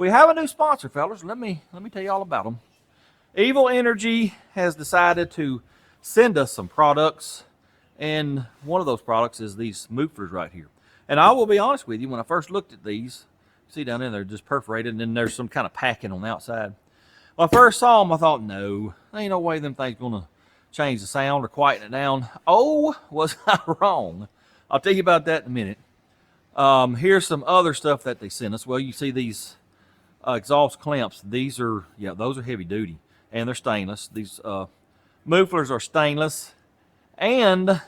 we have a new sponsor, fellas. Let me tell you all about them. Evil Energy has decided to send us some products, and one of those products is these mufflers right here. And I will be honest with you, when I first looked at these, see down there, they're just perforated, and then there's some kind of packing on the outside. When I first saw them, I thought, no, there ain't no way them things gonna change the sound or quieten it down. Oh, was I wrong? I'll tell you about that in a minute. Here's some other stuff that they sent us. Well, you see these exhaust clamps. These are, yeah, those are heavy duty, and they're stainless. These mufflers are stainless, and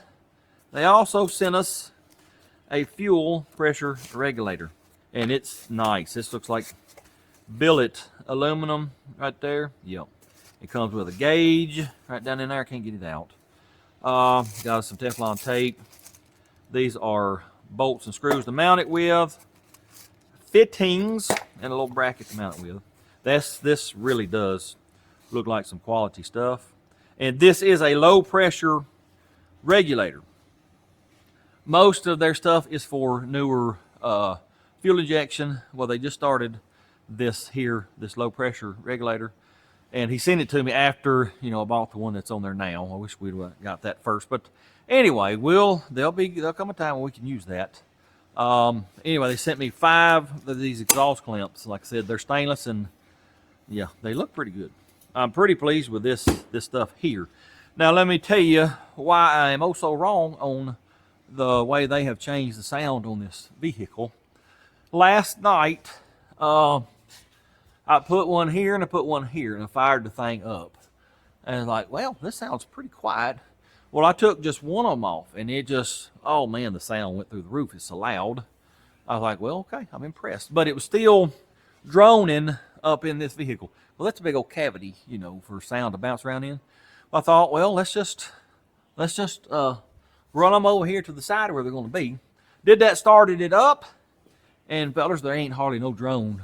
they also sent us a fuel pressure regulator, and it's nice. This looks like billet aluminum right there. Yep. It comes with a gauge right down in there. I can't get it out. Got some Teflon tape. These are bolts and screws to mount it with, fittings, and a little bracket to mount it with. This really does look like some quality stuff. And this is a low pressure regulator. Most of their stuff is for newer fuel injection. Well, they just started this low pressure regulator, and he sent it to me after, you know, I bought the one that's on there now. I wish we'd got that first, but anyway, there'll come a time when we can use that. Anyway, they sent me 5 of these exhaust clamps. Like I said, they're stainless, and yeah, they look pretty good. I'm pretty pleased with this stuff here. Now let me tell you why I am oh so wrong on the way they have changed the sound on this vehicle. Last night, I put one here and I put one here, and I fired the thing up. And I was like, well, this sounds pretty quiet. Well, I took just one of them off, and it just, oh man, the sound went through the roof. It's so loud. I was like, well, okay, I'm impressed. But it was still droning up in this vehicle. Well, that's a big old cavity, you know, for sound to bounce around in. I thought, well, let's just run them over here to the side where they're going to be. Did that, started it up, and fellers, there ain't hardly no drone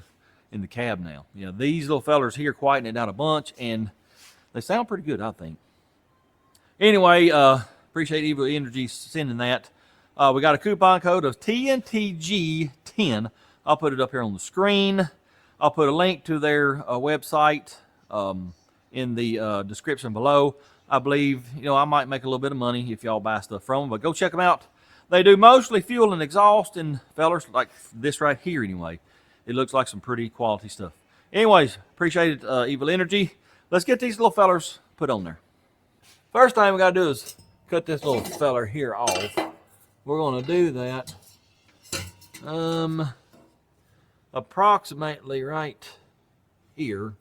in the cab now. You know, these little fellers here quieten it down a bunch, and they sound pretty good, I think. Anyway, appreciate Evil Energy sending that. We got a coupon code of TNTG10. I'll put it up here on the screen. I'll put a link to their website in the description below. I believe, you know, I might make a little bit of money if y'all buy stuff from them, but go check them out. They do mostly fuel and exhaust, and fellers, like this right here anyway, it looks like some pretty quality stuff. Anyways, appreciate it, Evil Energy. Let's get these little fellers put on there. First thing we got to do is cut this little feller here off. We're going to do that approximately right here.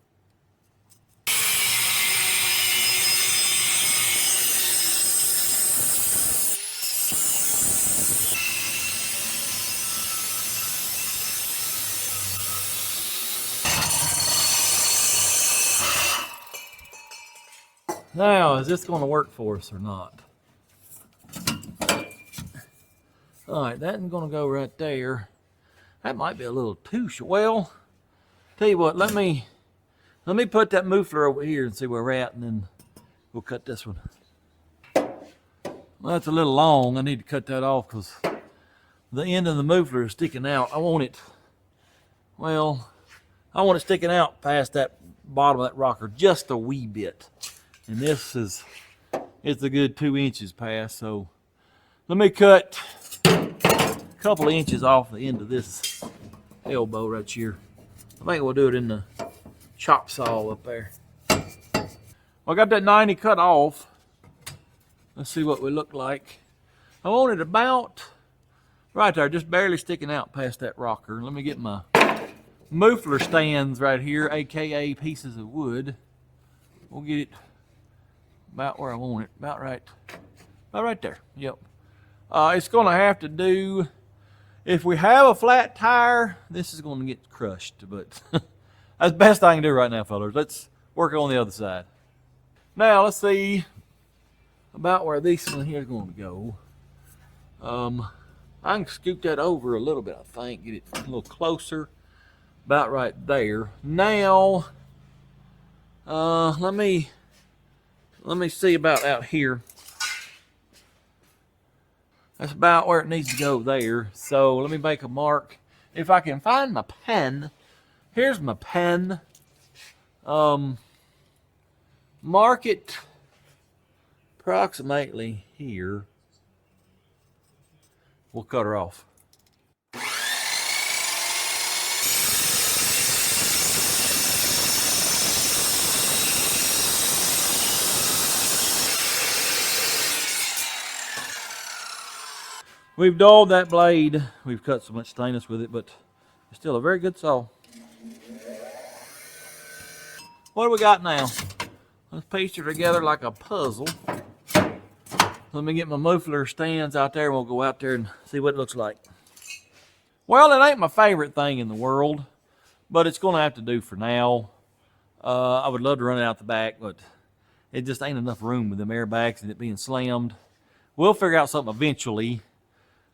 Now, is this going to work for us or not? All right, that is going to go right there. That might be a little too short. Well, tell you what, let me put that muffler over here and see where we're at, and then we'll cut this one. Well, that's a little long. I need to cut that off because the end of the muffler is sticking out. I want it sticking out past that bottom of that rocker just a wee bit. And this is, it's a good 2 inches past, so let me cut a couple of inches off the end of this elbow right here. I think we'll do it in the chop saw up there. Well, I got that 90 cut off. Let's see what we look like. I want it about right there, just barely sticking out past that rocker. Let me get my muffler stands right here, aka pieces of wood. We'll get it about where I want it, about right there. Yep. It's going to have to do, if we have a flat tire, this is going to get crushed, but that's the best I can do right now, fellas. Let's work on the other side. Now, let's see about where this one here is going to go. I can scoot that over a little bit, I think, get it a little closer, about right there. Now, let me see about out here. That's about where it needs to go there. So let me make a mark. If I can find my pen, Here's my pen. Mark it approximately here. We'll cut her off. We've dulled that blade. We've cut so much stainless with it, but it's still a very good saw. What do we got now? Let's piece it together like a puzzle. Let me get my muffler stands out there and we'll go out there and see what it looks like. Well, it ain't my favorite thing in the world, but it's going to have to do for now. I would love to run it out the back, but it just ain't enough room with them airbags and it being slammed. We'll figure out something eventually.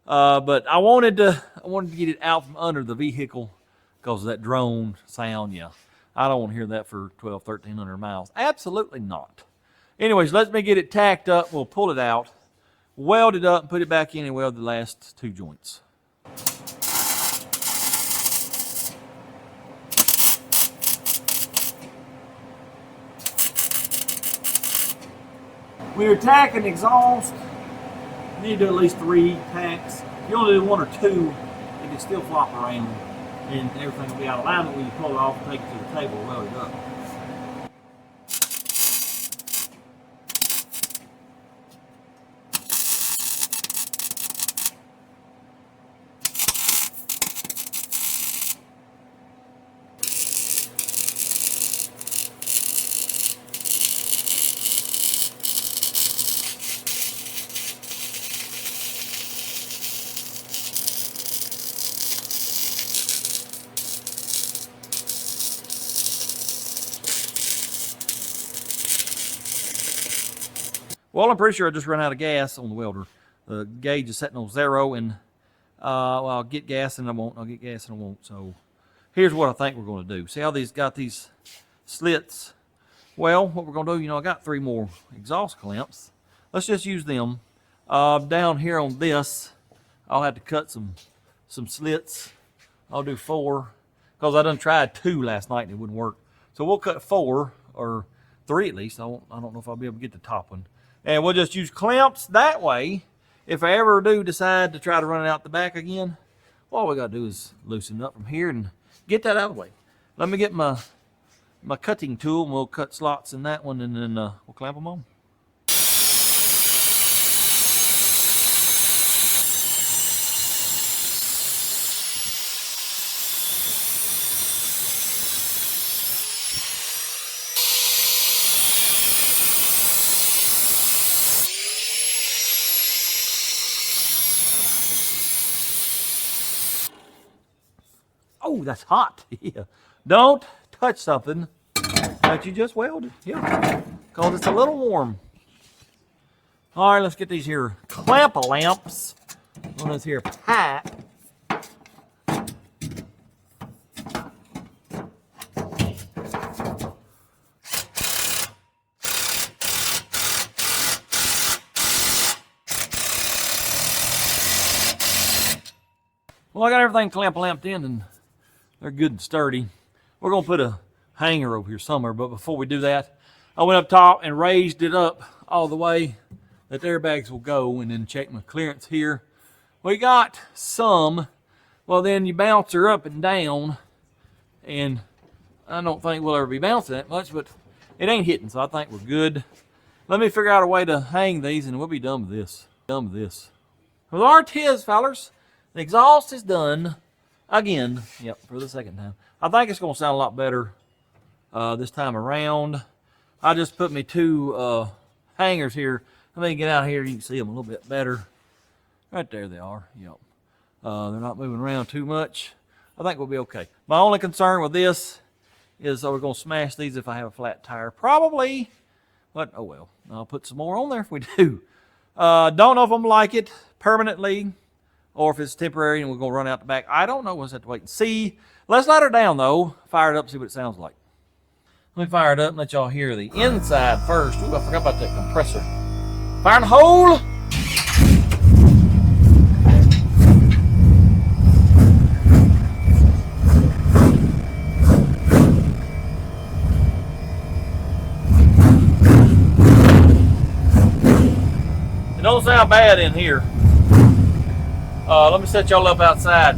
But I wanted to get it out from under the vehicle because of that drone sound. Yeah, I don't want to hear that for 1,300 miles. Absolutely not. Anyways, let me get it tacked up. We'll pull it out, weld it up, and put it back in and weld the last 2 joints. When you're tacking exhaust, you need to do at least 3 tacks. If you only do 1 or 2, it can still flop around and everything will be out of alignment when you pull it off and take it to the table and weld it up. Well, I'm pretty sure I just ran out of gas on the welder. The gauge is setting on 0, and well, I'll get gas and I won't. I'll get gas and I won't. So here's what I think we're going to do. See how these got these slits? Well, what we're going to do, I got 3 more exhaust clamps. Let's just use them. Down here on this, I'll have to cut some slits. I'll do 4 because I done tried 2 last night and it wouldn't work. So we'll cut 4 or 3 at least. I don't know if I'll be able to get the top one. And we'll just use clamps that way. If I ever do decide to try to run it out the back again, all we got to do is loosen it up from here and get that out of the way. Let me get my cutting tool and we'll cut slots in that one and then we'll clamp them on. Oh, that's hot. Yeah. Don't touch something that you just welded. Yeah, because it's a little warm. All right, let's get these here clamp lamps on this here pipe. Well, I got everything lamped in and they're good and sturdy. We're going to put a hanger over here somewhere, but before we do that, I went up top and raised it up all the way that the airbags will go and then check my clearance here. We got some. Well, then you bounce her up and down, and I don't think we'll ever be bouncing that much, but it ain't hitting, so I think we're good. Let me figure out a way to hang these and we'll be done with this. Well, there it is, fellers. The exhaust is done. Again, yep, for the second time. I think it's going to sound a lot better this time around. I just put me 2 hangers here. Let me get out here. You can see them a little bit better. Right there they are. Yep. They're not moving around too much. I think we'll be okay. My only concern with this is we're going to smash these if I have a flat tire. Probably, but oh well. I'll put some more on there if we do. Don't know if I'm like it permanently, or if it's temporary and we're going to run out the back. I don't know. We'll just have to wait and see. Let's let her down, though. Fire it up, see what it sounds like. Let me fire it up and let y'all hear the inside first. Ooh, I forgot about that compressor. Fire in the hole. sound bad in here. Let me set y'all up outside.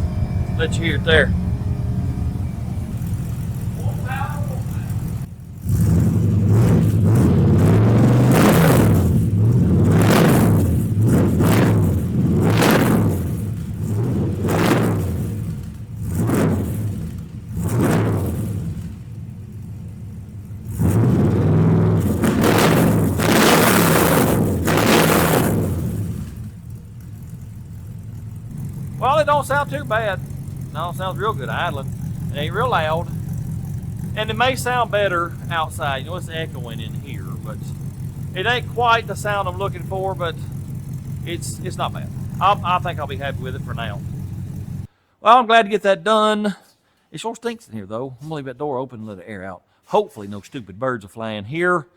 Let you hear it there. Well, it don't sound too bad. No, it sounds real good idling. It ain't real loud. And it may sound better outside. You know, it's echoing in here, but it ain't quite the sound I'm looking for, but it's not bad. I think I'll be happy with it for now. Well, I'm glad to get that done. It sure stinks in here, though. I'm going to leave that door open and let the air out. Hopefully no stupid birds are flying here.